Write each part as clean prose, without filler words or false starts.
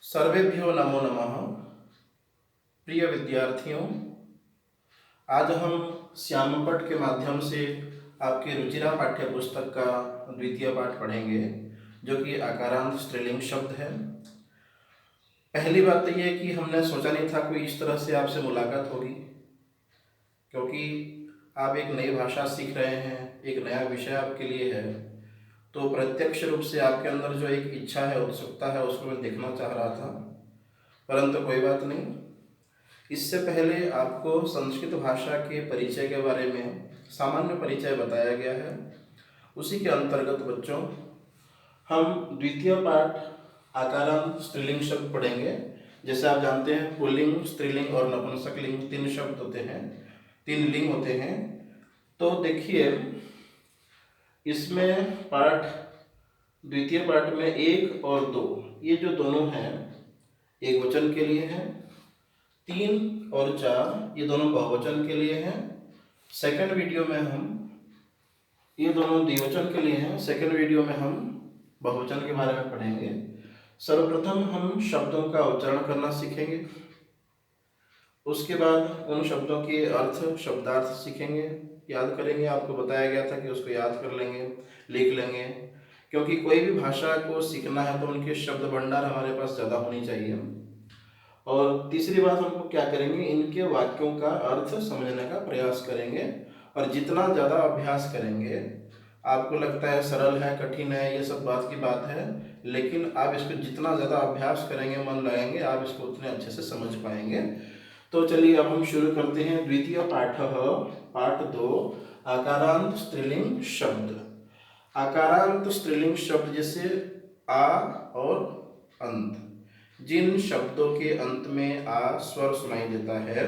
सर्वेभ्यो नमो नमः। प्रिय विद्यार्थियों, आज हम श्यामपट्ट के माध्यम से आपके रुचिरा पाठ्य पुस्तक का द्वितीय पाठ पढ़ेंगे, जो कि आकारांत स्त्रीलिंग शब्द है। पहली बात तो ये कि हमने सोचा नहीं था कोई इस तरह से आपसे मुलाकात होगी, क्योंकि आप एक नई भाषा सीख रहे हैं, एक नया विषय आपके लिए है। तो प्रत्यक्ष रूप से आपके अंदर जो एक इच्छा है, उत्सुकता है, उसको मैं देखना चाह रहा था, परंतु कोई बात नहीं। इससे पहले आपको संस्कृत भाषा के परिचय के बारे में सामान्य परिचय बताया गया है। उसी के अंतर्गत बच्चों हम द्वितीय पाठ आकारांत स्त्रीलिंग शब्द पढ़ेंगे। जैसे आप जानते हैं, पुल्लिंग, स्त्रीलिंग और नपुंसकलिंग 3 शब्द होते हैं, 3 लिंग होते हैं। तो देखिए, इसमें पाठ द्वितीय पाठ में 1 और 2 ये जो दोनों हैं एक वचन के लिए हैं, 3 और 4 ये दोनों बहुवचन के लिए हैं। सेकंड वीडियो में हम ये दोनों द्विवचन के लिए हैं, सेकंड वीडियो में हम बहुवचन के बारे में पढ़ेंगे। सर्वप्रथम हम शब्दों का उच्चारण करना सीखेंगे, उसके बाद उन शब्दों के अर्थ, शब्दार्थ सीखेंगे, याद करेंगे। आपको बताया गया था कि उसको याद कर लेंगे, लिख लेंगे, क्योंकि कोई भी भाषा को सीखना है तो उनके शब्द भंडार हमारे पास ज़्यादा होनी चाहिए। और तीसरी बात, हमको क्या करेंगे, इनके वाक्यों का अर्थ समझने का प्रयास करेंगे। और जितना ज़्यादा अभ्यास करेंगे, आपको लगता है सरल है, कठिन है, ये सब बात की बात है, लेकिन आप इसको जितना ज़्यादा अभ्यास करेंगे, मन लगाएंगे, आप इसको उतने अच्छे से समझ पाएंगे। तो चलिए अब हम शुरू करते हैं। द्वितीय पाठ, पाठ 2, आकारांत स्त्रीलिंग शब्द। आकारांत स्त्रीलिंग शब्द जैसे आ और अंत, जिन शब्दों के अंत में आ स्वर सुनाई देता है,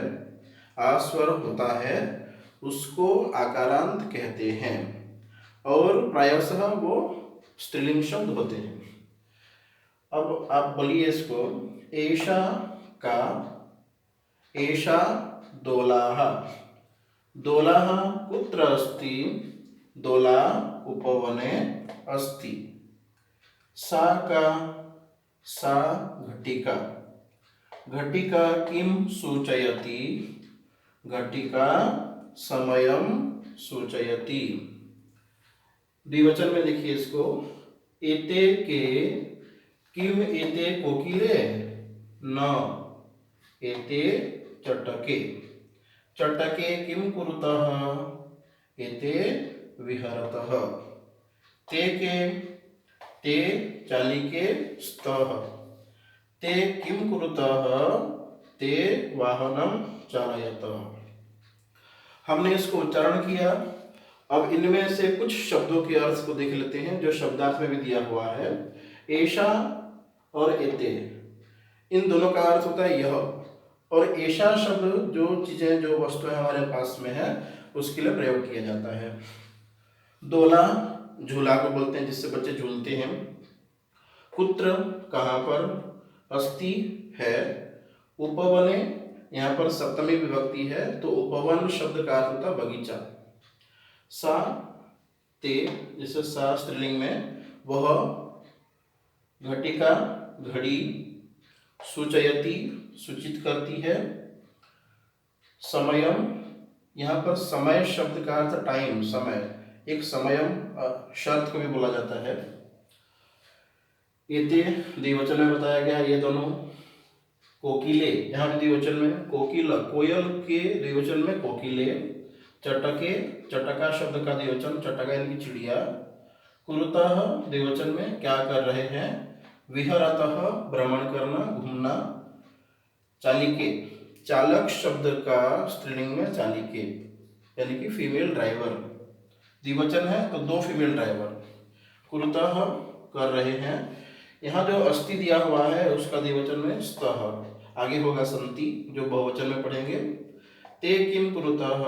आ स्वर होता है, उसको आकारांत कहते हैं और प्रायशः वो स्त्रीलिंग शब्द होते हैं। अब आप बोलिए इसको, एषा का, एषा दोलाः, दोलाः कुत्र अस्ति, दोला उपवने अस्ति। सा का, सा घटिका, घटिका किं सूचयति, घटिका समयं सूचयति। द्विवचन में देखिए इसको, एते के, किम एते कोकिले, न एते चटके, चटके किं कुरुतः, एते विहरतः। ते के, ते चालिके स्तः, ते किं कुरुतः, ते वाहनं चालयतः। हमने इसको उच्चारण किया। अब इनमें से कुछ शब्दों के अर्थ को देख लेते हैं, जो शब्दार्थ में भी दिया हुआ है। ऐशा और एते, इन दोनों का अर्थ होता है यह। और ऐशा शब्द जो चीजें, जो वस्तुएं हमारे पास में है, उसके लिए प्रयोग किया जाता है। दोला झूला को बोलते हैं, जिससे बच्चे झूलते हैं। कुत्र कहाँ पर, अस्ति है, उपवने यहाँ पर सप्तमी विभक्ति है, तो उपवन शब्द का अर्थ होता है बगीचा। सा ते, जैसे सा स्त्रीलिंग में, वह, घटिका घड़ी, सूचयति सूचित करती है, समयम, यहाँ पर समय शब्द का अर्थ टाइम, समय, एक समयम शर्त को भी बोला जाता है। एते द्विवचन में बताया गया, ये दोनों। कोकिले, यहाँ भी द्विवचन में, कोकिल, कोयल के द्विवचन में कोकिले। चटके, चटका शब्द का द्विवचन, चटका यानी चिड़िया। कुरुतः द्विवचन में, क्या कर रहे हैं। विहरतः भ्रमण करना, घूमना। चालिके, चालक शब्द का स्त्रीलिंग में चालिके, यानी कि फीमेल ड्राइवर। द्विवचन है तो 2 फीमेल ड्राइवर। कुरुतः कर रहे हैं। यहाँ जो अस्ति दिया हुआ है उसका द्विवचन में स्तः, आगे होगा संति, जो बहुवचन में पढ़ेंगे। ते किम कुरुतः,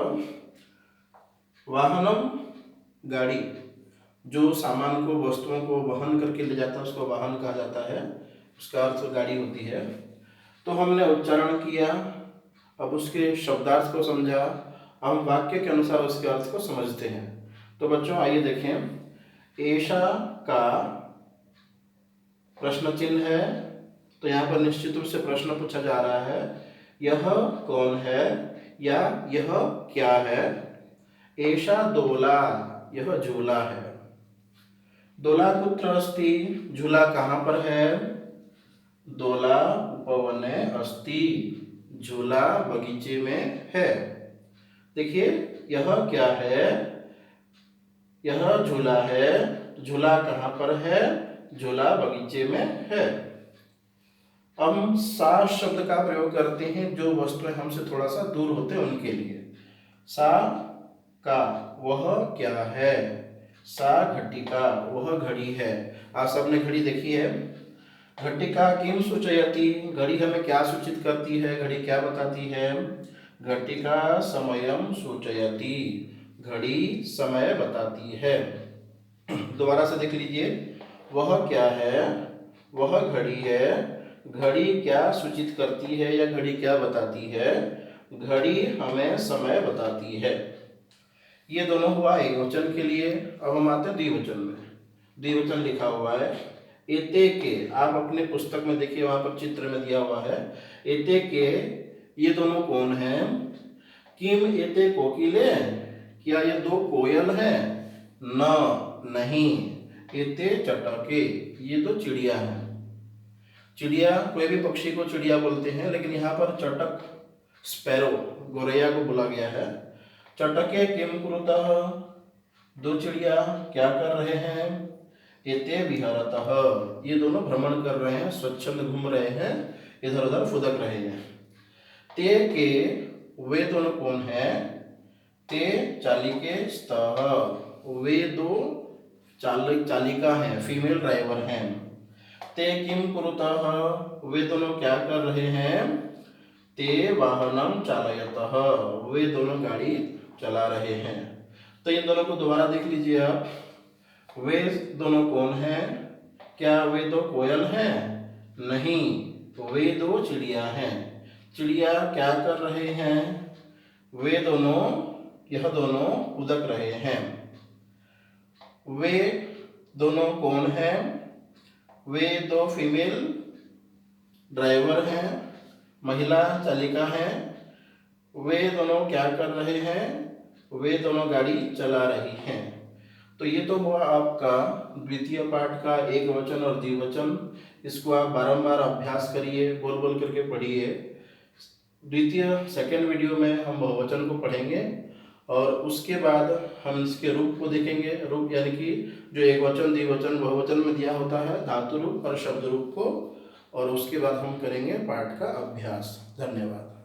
वाहनम गाड़ी, जो सामान को, वस्तुओं को वहन करके ले जाता है, उसको वाहन कहा जाता है, उसका अर्थ गाड़ी होती है। तो हमने उच्चारण किया, अब उसके शब्दार्थ को समझा, हम वाक्य के अनुसार उसके अर्थ को समझते हैं। तो बच्चों आइए देखें, ऐशा का प्रश्न चिन्ह है, तो यहाँ पर निश्चित रूप से प्रश्न पूछा जा रहा है, यह कौन है या यह क्या है। एषा दोला, यह झूला है। दोला कुत्र अस्ति, झूला कहाँ पर है। दोला उपवने अस्ति, झूला बगीचे में है। देखिए यह क्या है, यह झूला है। झूला कहाँ पर है, झूला बगीचे में है। अब हम सा शब्द का प्रयोग करते हैं जो वस्तुएं हमसे थोड़ा सा दूर होते हैं उनके लिए। सा का, वह क्या है। सा घटिका, वह घड़ी है। आप सबने घड़ी देखी है। घटिका किम सूचयति, घड़ी हमें क्या सूचित करती है, घड़ी क्या बताती है। घटिका समयम सूचयति, घड़ी समय बताती है। दोबारा से देख लीजिए, वह क्या है, वह घड़ी है। घड़ी क्या सूचित करती है या घड़ी क्या बताती है, घड़ी हमें समय बताती है। ये दोनों हुआ एक वचन के लिए। अब हम आते हैं द्विवचन में। द्विवचन लिखा हुआ है एते के, आप अपने पुस्तक में देखिए वहां पर चित्र में दिया हुआ है एते के। ये दोनों कौन हैं। किम एते कोकिले, क्या ये दो कोयल हैं। न, नहीं। एते चटके, ये दो चिड़िया हैं। चिड़िया, कोई भी पक्षी को चिड़िया बोलते हैं, लेकिन यहाँ पर चटक, स्पैरो, गोरैया को बोला गया है। चटके किम कुरुतः, दो चिड़िया क्या कर रहे हैं। एते विहरतः, ये दोनों भ्रमण कर रहे हैं, स्वच्छंद घूम रहे हैं, इधर उधर फुदक रहे हैं। ते के, वे दोनों कौन हैं। ते चालिके स्तः, वे दो चालिका हैं, फीमेल ड्राइवर हैं। ते किम कुरुतः, वे दोनों क्या कर रहे हैं। ते वाहनम चालयतः, वे दोनों गाड़ी चला रहे हैं। तो इन दोनों को दोबारा देख लीजिए आप। वे दोनों कौन हैं, क्या वे दो कोयल हैं। नहीं, वे दो चिड़िया हैं। चिड़िया क्या कर रहे हैं, वे दोनों, यह दोनों उदक रहे हैं। वे दोनों कौन हैं, वे दो फीमेल ड्राइवर हैं, महिला चालिका हैं। वे दोनों क्या कर रहे हैं, वे दोनों गाड़ी चला रही हैं। तो ये तो हुआ आपका द्वितीय पाठ का एक वचन और द्विवचन। इसको आप बारंबार अभ्यास करिए, बोल बोल करके पढ़िए। द्वितीय सेकंड वीडियो में हम बहुवचन को पढ़ेंगे और उसके बाद हम इसके रूप को देखेंगे। रूप यानी कि जो एक वचन, द्विवचन, बहुवचन में दिया होता है, धातु रूप और शब्द रूप को, और उसके बाद हम करेंगे पाठ का अभ्यास। धन्यवाद।